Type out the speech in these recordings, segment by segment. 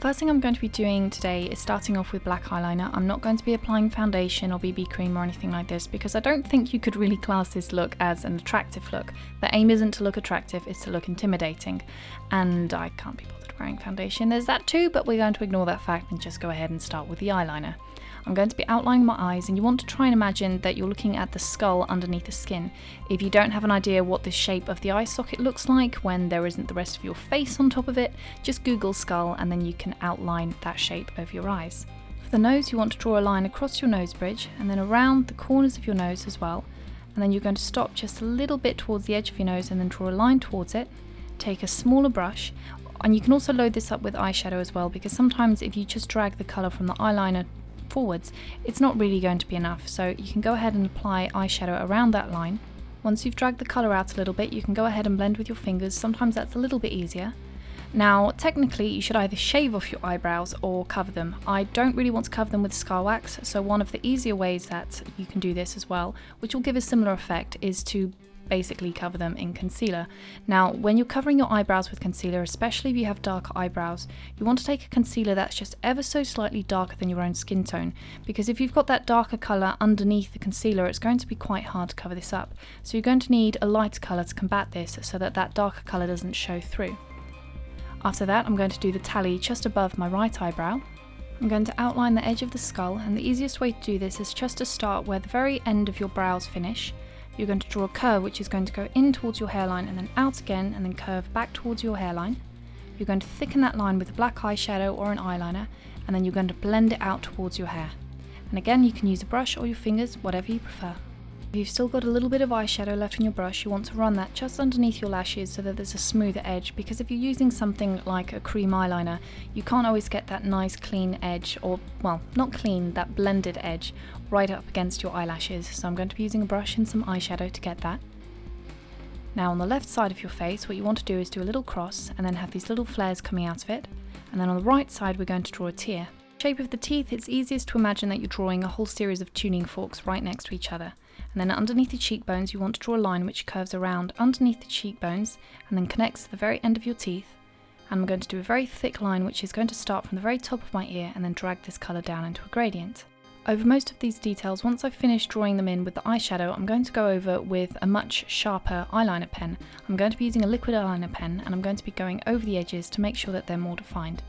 First thing I'm going to be doing today is starting off with black eyeliner. I'm not going to be applying foundation or BB cream or anything like this because I don't think you could really class this look as an attractive look. The aim isn't to look attractive, it's to look intimidating. And I can't be bothered wearing foundation. There's that too, but we're going to ignore that fact and just go ahead and start with the eyeliner. I'm going to be outlining my eyes, and you want to try and imagine that you're looking at the skull underneath the skin. If you don't have an idea what the shape of the eye socket looks like when there isn't the rest of your face on top of it, just Google skull and then you can outline that shape over your eyes. For the nose, you want to draw a line across your nose bridge and then around the corners of your nose as well. And then you're going to stop just a little bit towards the edge of your nose and then draw a line towards it. Take a smaller brush, and you can also load this up with eyeshadow as well, because sometimes if you just drag the colour from the eyeliner forwards, it's not really going to be enough, so you can go ahead and apply eyeshadow around that line. Once you've dragged the colour out a little bit, you can go ahead and blend with your fingers. Sometimes that's a little bit easier. Now, technically, you should either shave off your eyebrows or cover them. I don't really want to cover them with scar wax, so one of the easier ways that you can do this as well, which will give a similar effect, is to basically cover them in concealer. Now, when you're covering your eyebrows with concealer, especially if you have darker eyebrows, you want to take a concealer that's just ever so slightly darker than your own skin tone, because if you've got that darker colour underneath the concealer, it's going to be quite hard to cover this up. So you're going to need a lighter colour to combat this so that that darker colour doesn't show through. After that, I'm going to do the tally just above my right eyebrow. I'm going to outline the edge of the skull, and the easiest way to do this is just to start where the very end of your brows finish. You're going to draw a curve which is going to go in towards your hairline and then out again and then curve back towards your hairline. You're going to thicken that line with a black eyeshadow or an eyeliner, and then you're going to blend it out towards your hair. And again, you can use a brush or your fingers, whatever you prefer. If you've still got a little bit of eyeshadow left in your brush, you want to run that just underneath your lashes so that there's a smoother edge, because if you're using something like a cream eyeliner, you can't always get that nice clean edge, or, well, not clean, that blended edge right up against your eyelashes. So I'm going to be using a brush and some eyeshadow to get that. Now on the left side of your face, what you want to do is do a little cross and then have these little flares coming out of it. And then on the right side, we're going to draw a tear. Shape of the teeth, it's easiest to imagine that you're drawing a whole series of tuning forks right next to each other. And then underneath the cheekbones, you want to draw a line which curves around underneath the cheekbones and then connects to the very end of your teeth. And I'm going to do a very thick line which is going to start from the very top of my ear and then drag this colour down into a gradient. Over most of these details, once I've finished drawing them in with the eyeshadow, I'm going to go over with a much sharper eyeliner pen. I'm going to be using a liquid eyeliner pen, and I'm going to be going over the edges to make sure that they're more defined.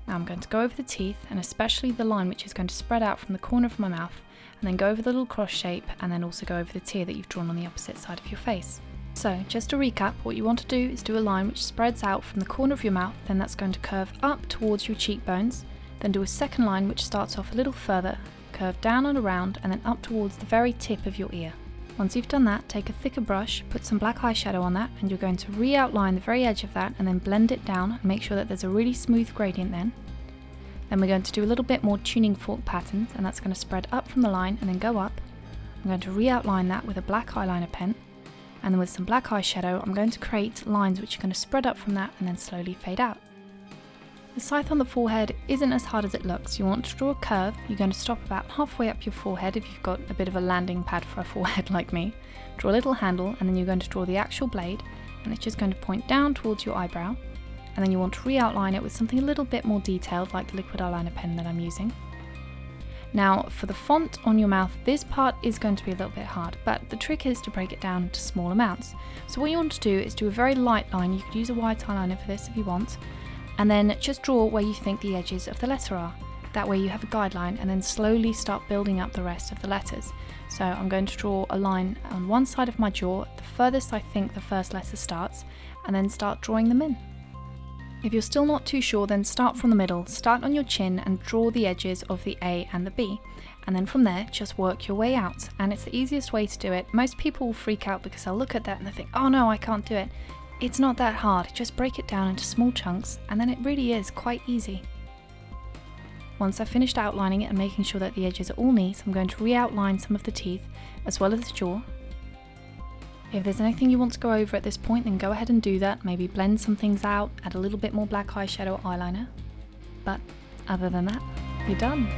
Now I'm going to go over the teeth, and especially the line which is going to spread out from the corner of my mouth, and then go over the little cross shape, and then also go over the tear that you've drawn on the opposite side of your face. So, just to recap, what you want to do is do a line which spreads out from the corner of your mouth, then that's going to curve up towards your cheekbones, then do a second line which starts off a little further, curve down and around, and then up towards the very tip of your ear. Once you've done that, take a thicker brush, put some black eyeshadow on that, and you're going to re-outline the very edge of that and then blend it down and make sure that there's a really smooth gradient then. Then we're going to do a little bit more tuning fork patterns, and that's going to spread up from the line and then go up. I'm going to re-outline that with a black eyeliner pen, and then with some black eyeshadow I'm going to create lines which are going to spread up from that and then slowly fade out. The scythe on the forehead isn't as hard as it looks. You want to draw a curve. You're going to stop about halfway up your forehead if you've got a bit of a landing pad for a forehead like me. Draw a little handle, and then you're going to draw the actual blade, and it's just going to point down towards your eyebrow. And then you want to re-outline it with something a little bit more detailed, like the liquid eyeliner pen that I'm using. Now for the font on your mouth, this part is going to be a little bit hard, but the trick is to break it down into small amounts. So what you want to do is do a very light line. You could use a white eyeliner for this if you want, and then just draw where you think the edges of the letter are. That way you have a guideline, and then slowly start building up the rest of the letters. So I'm going to draw a line on one side of my jaw, the furthest I think the first letter starts, and then start drawing them in. If you're still not too sure, then start from the middle, start on your chin and draw the edges of the A and the B, and then from there just work your way out. And it's the easiest way to do it. Most people will freak out because they'll look at that and they think, oh no, I can't do it. It's not that hard, just break it down into small chunks, and then it really is quite easy. Once I've finished outlining it and making sure that the edges are all neat, I'm going to re-outline some of the teeth as well as the jaw. If there's anything you want to go over at this point, then go ahead and do that. Maybe blend some things out, add a little bit more black eyeshadow or eyeliner. But other than that, you're done.